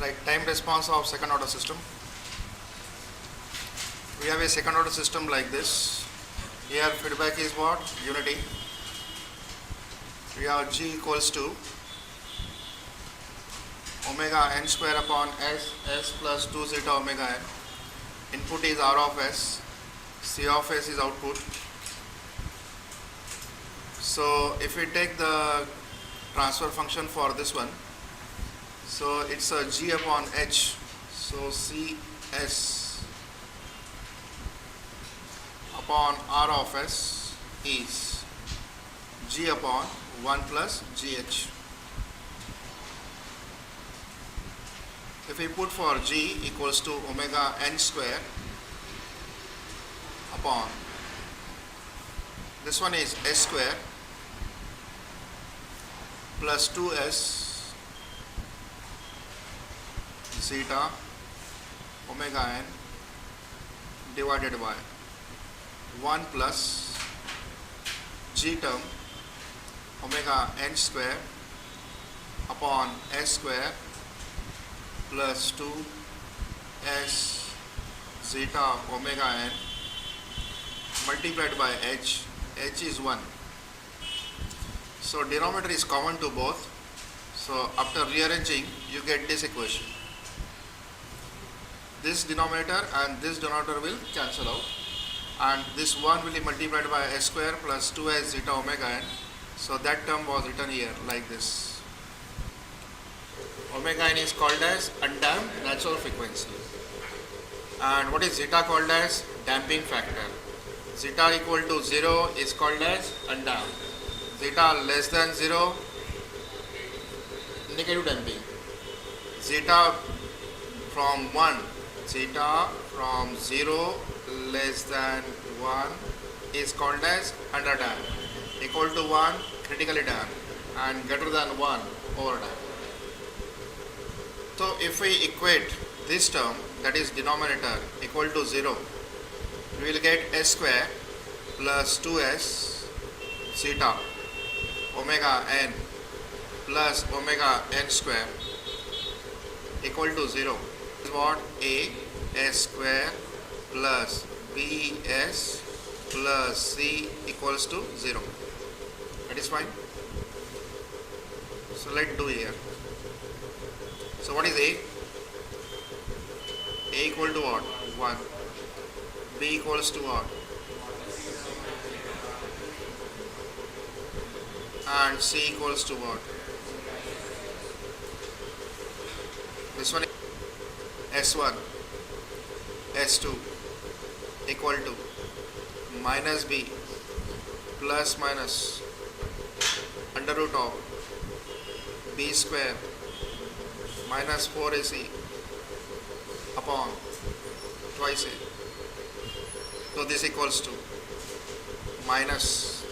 like time response of second order system. We have a second order system like this. Here feedback is what? Unity. We have G equals to omega n square upon s plus 2 zeta omega n. Input is R of s. C of s is output. So if we take the transfer function for this one, so it's a G upon H. So Cs upon R of s is G upon 1 plus GH. If we put for G equals to omega n square upon, this one is s square plus 2s zeta omega n divided by 1 plus G term omega n square upon s square plus 2s zeta omega n multiplied by h. H is 1. So denominator is common to both. So after rearranging, you get this equation. This denominator and this denominator will cancel out, and this 1 will be multiplied by s square plus 2s zeta omega n. So that term was written here like this. Omega n is called as undamped natural frequency. And what is zeta called as? Damping factor. Zeta equal to 0 is called as undamped. Zeta less than 0, negative damping. Zeta from 1, zeta from 0 less than 1 is called as underdamped. Equal to 1, critically damped, and greater than 1, overdamped. So if we equate this term, that is denominator, equal to 0, we will get s square plus 2s zeta omega n plus omega n square equal to 0 is what? A s square plus bs plus c equals to 0. That is fine. So let's do here. So what is A? A equal to what? 1. B equals to what? And C equals to what? This one is S1, S2 equal to minus B plus minus under root of B square minus 4ac upon twice a. So this equals to minus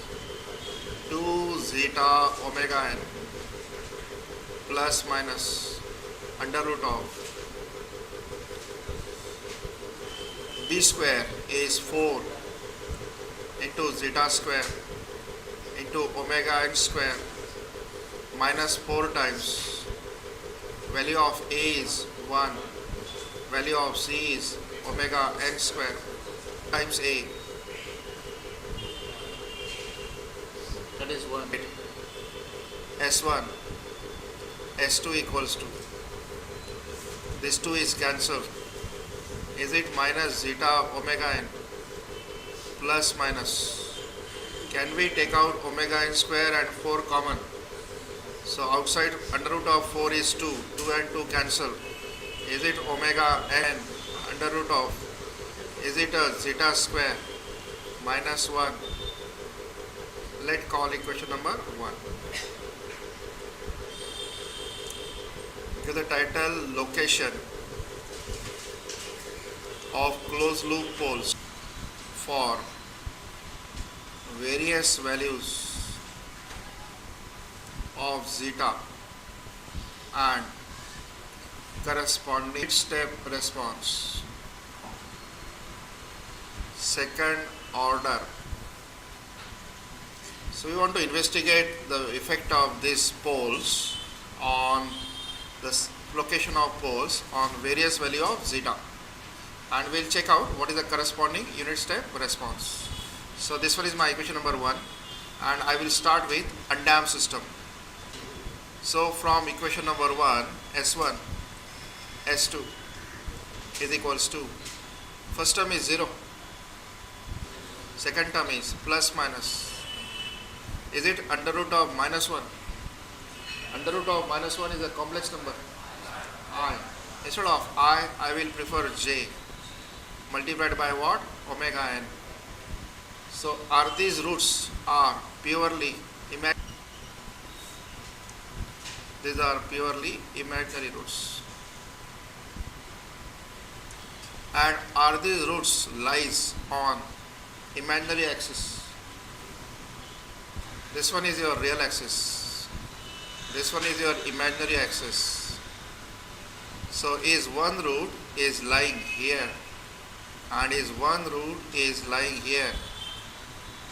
2 zeta omega n plus minus under root of b square is 4 into zeta square into omega n square minus 4 times value of a is 1, value of c is omega n square times a, that is 1. S1, S2 equals to, this 2 is cancelled. Is it minus zeta omega n plus minus? Can we take out omega n square and 4 common? So outside under root of 4 is 2, 2 and 2 cancel. Is it omega n under root of, is it a zeta square minus 1? Let's call equation number 1. Give the title location of closed loop poles for various values of zeta and corresponding step response. Second order. So we want to investigate the effect of these poles on the location of poles on various value of zeta, and we'll check out what is the corresponding unit step response. So this one is my equation number 1, and I will start with undamped system. So from equation number 1, S1 S2 is equals to, first term is 0, second term is plus minus, is it under root of minus 1? Under root of minus 1 is a complex number, I. Instead of I will prefer j multiplied by what? Omega n. So are these roots are purely imaginary? These are purely imaginary roots. And are these roots lies on imaginary axis? This one is your real axis. This one is your imaginary axis. So is one root is lying here, and is one root is lying here,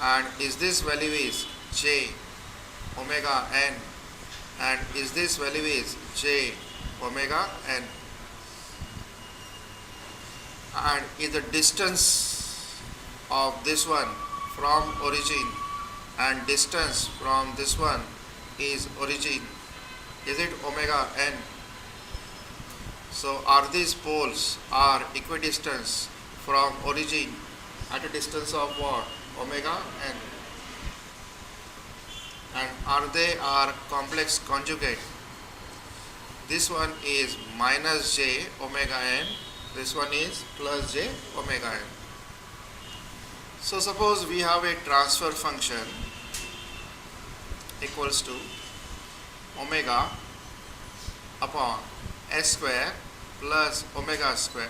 and is this value is j omega n, and is this value is j omega n, and is the distance of this one from origin and distance from this one is origin, is it omega n? So are these poles are equidistant from origin at a distance of what? Omega n. And are they are complex conjugate? This one is minus j omega n, this one is plus j omega n. So suppose we have a transfer function equals to omega upon s square plus omega square,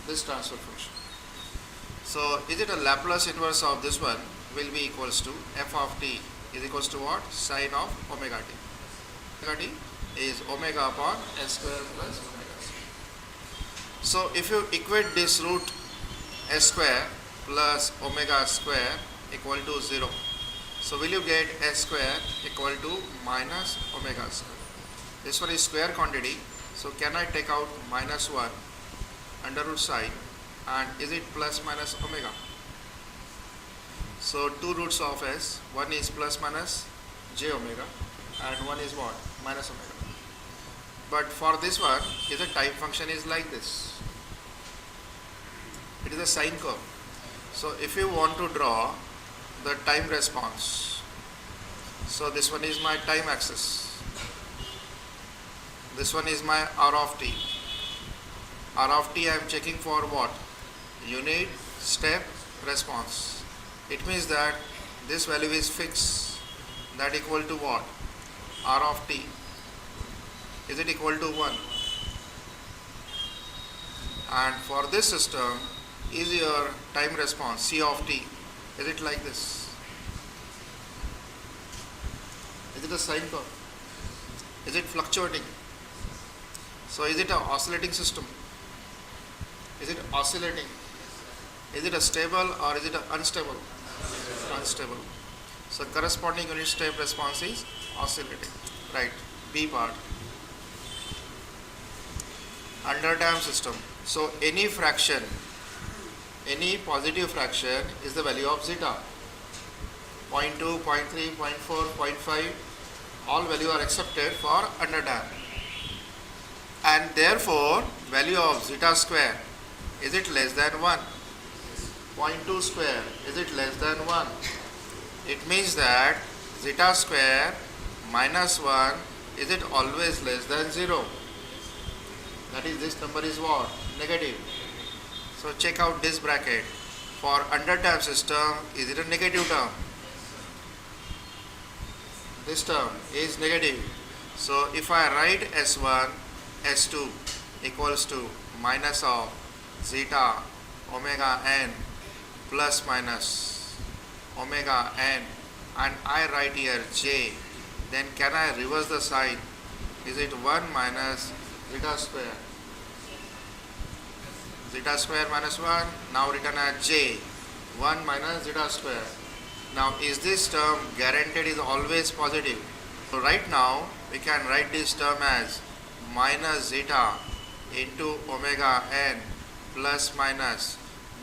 this transfer function. So is it a Laplace inverse of this one will be equals to f of t is equals to what? Sine of omega t. Omega t is omega upon s square plus omega square. So if you equate this root s square plus omega square equal to 0, so will you get s square equal to minus omega square? This one is square quantity, so can I take out minus 1 under root side, and is it plus minus omega? So two roots of s, one is plus minus j omega and one is what? Minus omega. But for this one, is a time function is like this. It is a sine curve. So if you want to draw the time response, so this one is my time axis. This one is my r of t. R of t I am checking for what? Unit step response. It means that this value is fixed, that equal to what? R of t. Is it equal to 1? And for this system, is your time response C of t, is it like this? Is it a sine curve? Is it fluctuating? So is it an oscillating system? Is it oscillating? Is it a stable or is it an unstable? Unstable. So corresponding unit step response is oscillating. Right. B part. Underdamped system. So any fraction, any positive fraction is the value of zeta. 0.2, 0.3, 0.4, 0.5, all value are accepted for underdamped. And therefore value of zeta square, is it less than 1? 0.2 square, is it less than 1? It means that zeta square minus 1, is it always less than 0? That is, this number is what? Negative. So check out this bracket. For underdamped system, is it a negative term? This term is negative. So if I write S1, S2 equals to minus of zeta omega n plus minus omega n, and I write here j, then can I reverse the sign? Is it 1 minus zeta square? Zeta square minus 1, now written as j, 1 minus zeta square. Now is this term guaranteed is always positive? So right now we can write this term as minus zeta into omega n plus minus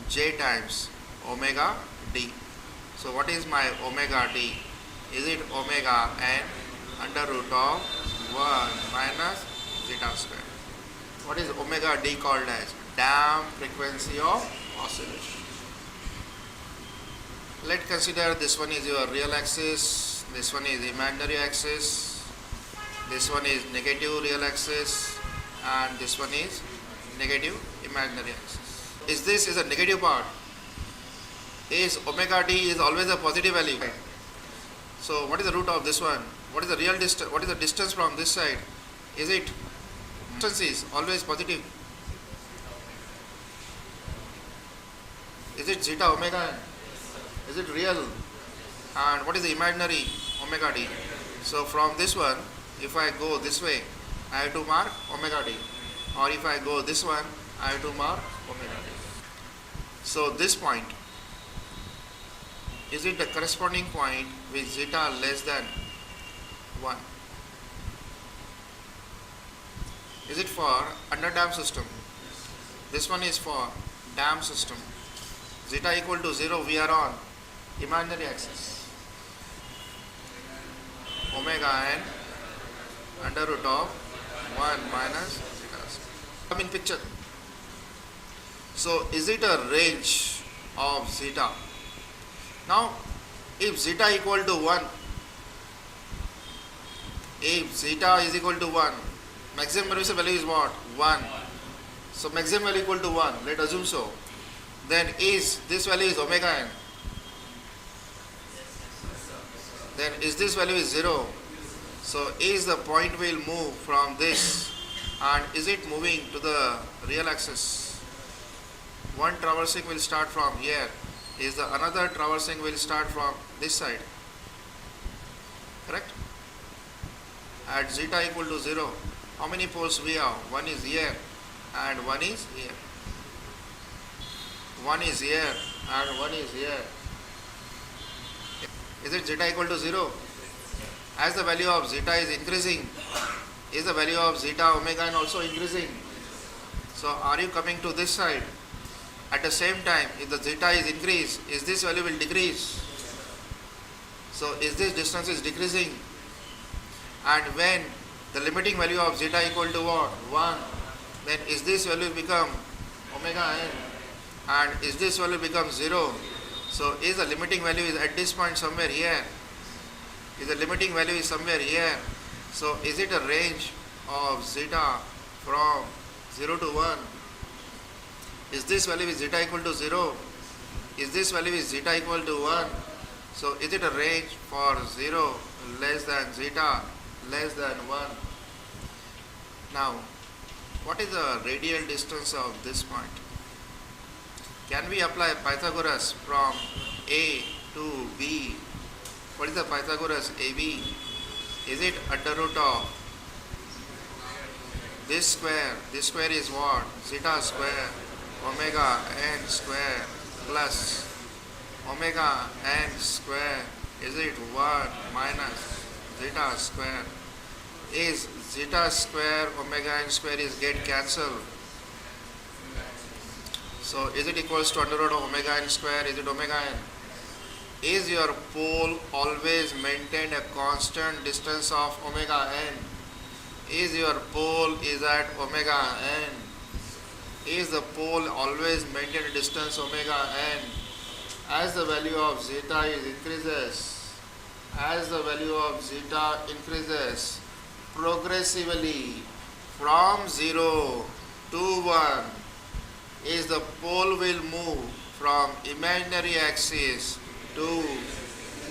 j times omega d. So what is my omega d? Is it omega n under root of 1 minus zeta square? What is omega d called as? Damped frequency of oscillation. Let's consider this one is your real axis, this one is imaginary axis, this one is negative real axis, and this one is negative imaginary axis. Is this is a negative part? Is omega d is always a positive value? So what is the root of this one? What is the real distance? What is the distance from this side? Is it distance is always positive? Is it zeta omega n? Is it real? And what is the imaginary omega d? So from this one, if I go this way, I have to mark omega d. Or if I go this one, I have to mark omega d. So this point, is it the corresponding point with zeta less than 1? Is it for underdamped system? This one is for damped system. Zeta equal to 0, we are on imaginary axis. Omega n under root of 1 minus zeta. Come in picture. So is it a range of zeta? Now if zeta equal to 1, if zeta is equal to 1, maximum permissible value is what? 1. So maximum value equal to 1, let us assume so. Then is this value is omega n? Then is this value is 0? So is the point will move from this, and is it moving to the real axis? One traversing will start from here. Is the another traversing will start from this side? Correct? At zeta equal to 0, how many poles we have? One is here and one is here. One is here and one is here. Is it zeta equal to 0? As the value of zeta is increasing, is the value of zeta omega n also increasing? So are you coming to this side? At the same time, if the zeta is increased, is this value will decrease? So is this distance is decreasing? And when the limiting value of zeta equal to what? 1, then is this value become omega n? And is this value become 0? So is the limiting value is at this point somewhere here? Is the limiting value is somewhere here? So is it a range of zeta from 0 to 1? Is this value is zeta equal to 0? Is this value is zeta equal to 1? So is it a range for 0 less than zeta less than 1? Now, what is the radial distance of this point? Can we apply Pythagoras from A to B? What is the Pythagoras AB? Is it under root of this square? This square is what? Zeta square omega n square plus omega n square. Is it 1 minus zeta square? Is zeta square omega n square is get cancelled? So is it equals to under root of omega n square? Is it omega n? Is your pole always maintain a constant distance of omega n? Is your pole is at omega n? Is the pole always maintain a distance omega n? As the value of zeta is increases, as the value of zeta increases progressively from 0 to 1, is the pole will move from imaginary axis to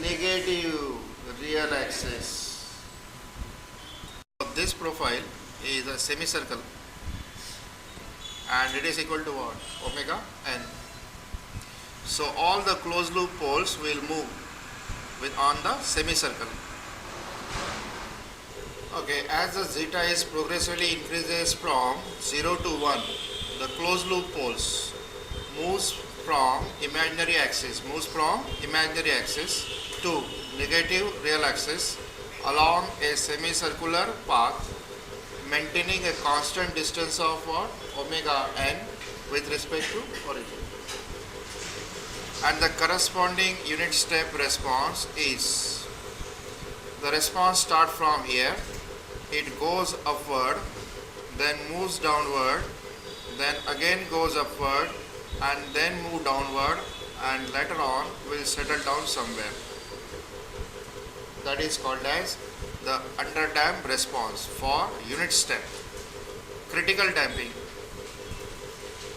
negative real axis. This profile is a semicircle and it is equal to what? Omega n. So all the closed loop poles will move with on the semicircle. Okay, as the zeta is progressively increases from 0 to 1, the closed loop poles moves from imaginary axis to negative real axis along a semicircular path maintaining a constant distance of what? Omega n with respect to origin. And the corresponding unit step response is, the response starts from here, it goes upward, then moves downward, then again goes upward, and then move downward, and later on will settle down somewhere. That is called as the underdamped response for unit step. Critical damping.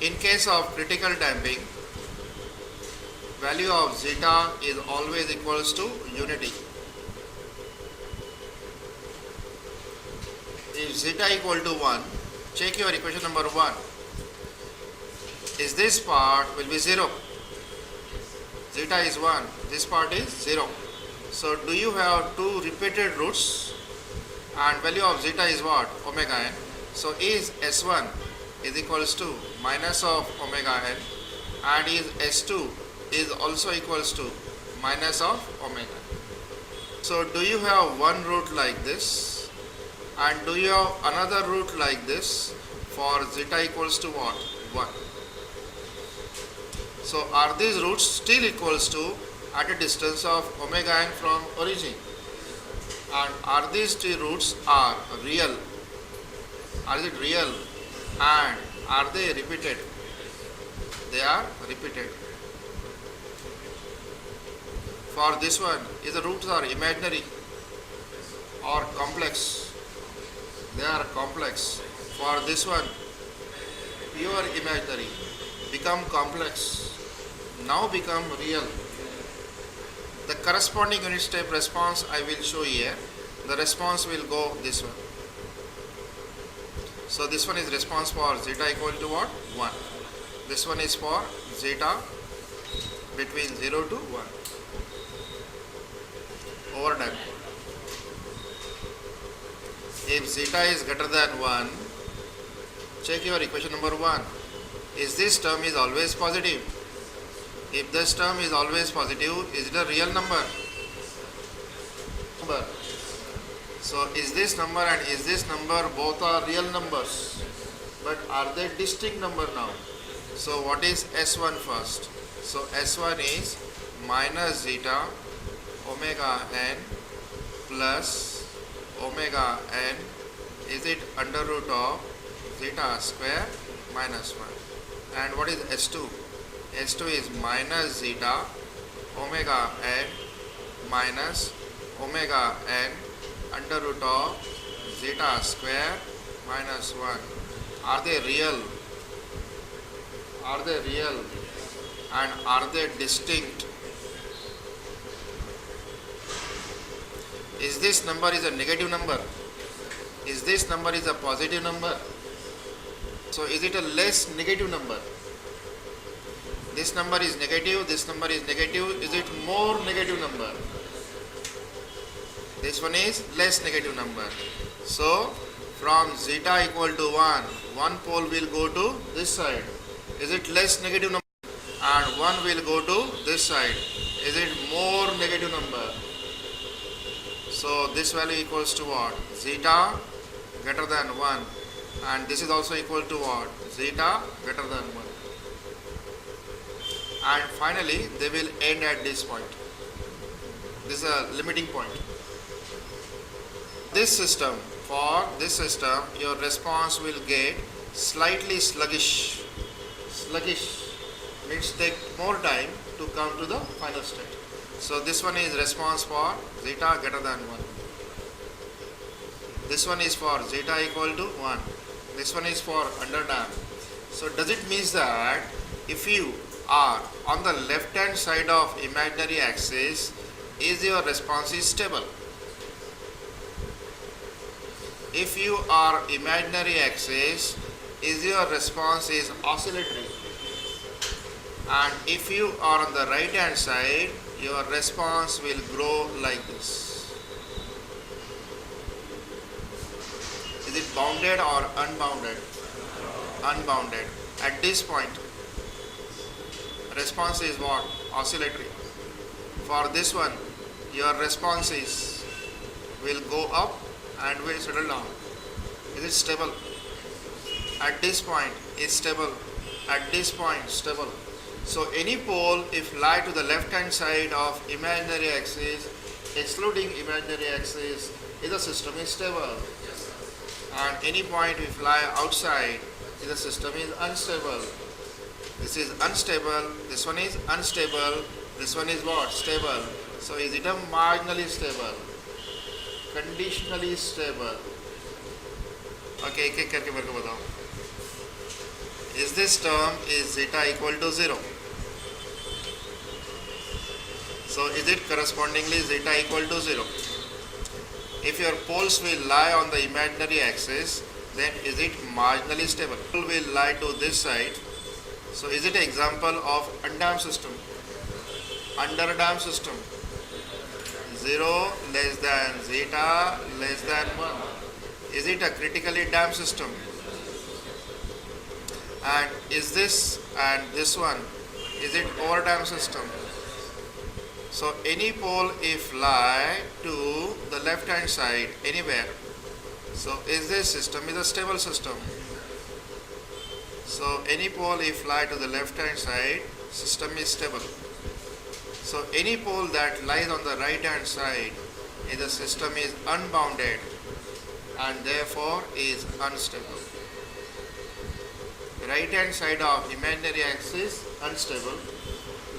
In case of critical damping, value of zeta is always equals to unity. If zeta equal to 1, check your equation number 1. Is this part will be 0. Zeta is 1, this part is 0. So do you have two repeated roots and value of zeta is what? Omega n. So is S1 is equals to minus of omega n, and is S2 is also equals to minus of omega. So do you have one root like this, and do you have another root like this for zeta equals to what? 1. So are these roots still equals to at a distance of omega n from origin? And are these two roots are real? Are it real? And are they repeated? They are repeated. For this one, is the roots are imaginary or complex? They are complex. For this one, pure imaginary, become complex, now become real. The corresponding unit step response I will show here. The response will go this one. So this one is response for zeta equal to what? 1. This one is for zeta between 0 to 1. Overdamp. If zeta is greater than 1, check your equation number 1. Is this term is always positive? If this term is always positive, is it a real number? So is this number and is this number both are real numbers? But are they distinct number now? So what is S1 first? So S1 is minus zeta omega n plus omega n. Is it under root of zeta square minus 1? And what is S2? S2 is minus zeta omega n minus omega n under root of zeta square minus 1. Are they real? Are they real? And are they distinct? Is this number is a negative number? Is this number is a positive number? So is it a less negative number? This number is negative, this number is negative. Is it more negative number? This one is less negative number. So from zeta equal to 1, one pole will go to this side. Is it less negative number? And one will go to this side. Is it more negative number? So this value equals to what? Zeta greater than 1. And this is also equal to what? Zeta greater than 1. And finally they will end at this point. This is a limiting point. This system, for this system, your response will get slightly sluggish. Sluggish means take more time to come to the final state. So this one is response for zeta greater than 1. This one is for zeta equal to 1. This one is for underdamped. So does it mean that if you are on the left hand side of imaginary axis, is your response is stable? If you are imaginary axis, is your response is oscillatory? And if you are on the right hand side, your response will grow like this. Is it bounded or unbounded? Unbounded. At this point, response is what? Oscillatory. For this one, your responses will go up and will settle down. Is it stable? At this point is stable. At this point stable. So any pole if lie to the left hand side of imaginary axis, excluding imaginary axis, is the system is stable. And any point if lie outside, is the system is unstable. This is unstable, this one is unstable, this one is what? Stable. So is it a marginally stable? Conditionally stable. Okay, एक एक करके मेरे को बताओ. Is this term is zeta equal to 0? So is it correspondingly zeta equal to 0? If your poles will lie on the imaginary axis, then is it marginally stable? Pole will lie to this side. So is it an example of undamped system? Underdamped system. 0 less than zeta less than 1. Is it a critically damped system? And is this and this one, is it overdamped system? So any pole if lie to the left hand side anywhere, so is this system is a stable system. So any pole if lie to the left hand side, system is stable. So any pole that lies on the right hand side, the system is unbounded and therefore is unstable. Right hand side of imaginary axis unstable,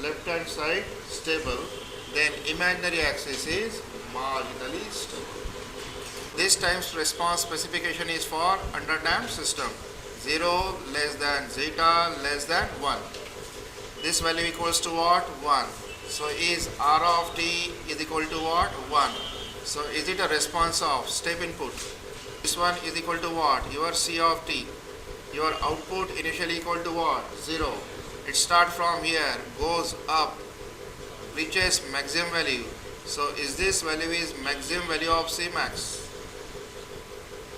left hand side stable, then imaginary axis is marginally stable. This time's response specification is for underdamped system. 0 less than zeta less than 1. This value equals to what? 1. So is R of t is equal to what? 1. So is it a response of step input? This one is equal to what? Your C of t. Your output initially equal to what? 0. It starts from here, goes up, reaches maximum value. So is this value is maximum value of C max?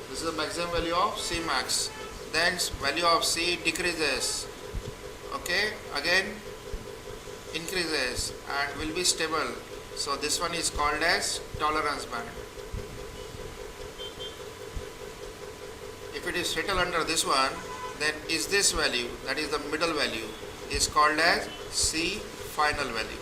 This is the maximum value of C max. Then value of C decreases. Okay, again increases and will be stable. So this one is called as tolerance band. If it is settled under this one, then is this value, that is the middle value, is called as C final value.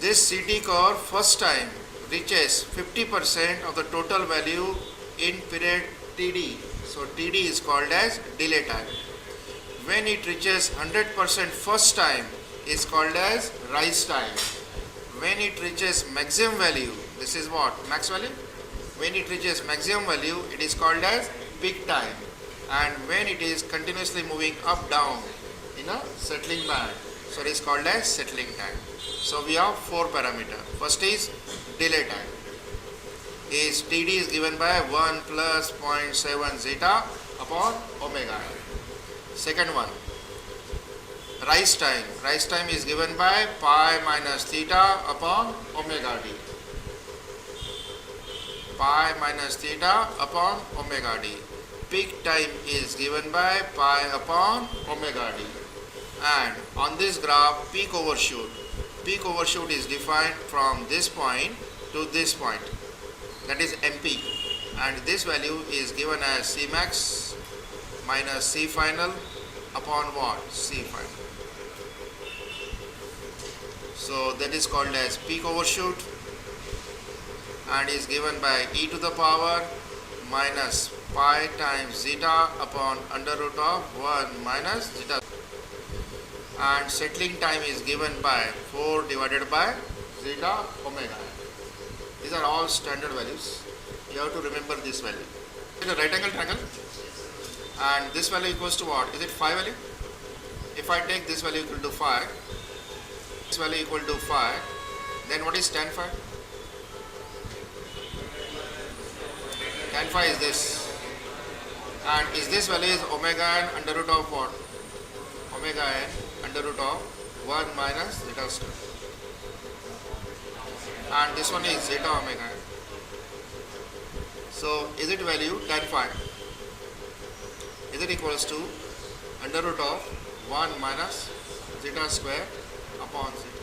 This CT curve first time reaches 50% of the total value in period TD. So TD is called as delay time. When it reaches 100% first time is called as rise time. When it reaches maximum value, this is what? Max value? When it reaches maximum value, it is called as peak time. And when it is continuously moving up down in a settling band, so it is called as settling time. So we have 4 parameters. First is delay time. Is TD is given by 1 plus 0.7 zeta upon omega. Second one, rise time. Rise time is given by pi minus theta upon omega d. Pi minus theta upon omega d. Peak time is given by pi upon omega d. And on this graph, peak overshoot. Peak overshoot is defined from this point to this point. That is MP. And this value is given as C max minus C final upon what? C final. So that is called as peak overshoot and is given by e to the power minus pi times zeta upon under root of 1 minus zeta. And settling time is given by 4 divided by zeta omega. These are all standard values. You have to remember this value. In a right angle triangle, and this value equals to what? Is it phi value? If I take this value equal to phi, this value equal to phi, then what is tan phi? Tan phi is this. And is this value is omega n under root of what? Omega n under root of 1 minus zeta star. And this one is zeta omega n. So is it value tan phi? Is it equals to under root of 1 minus zeta square upon zeta?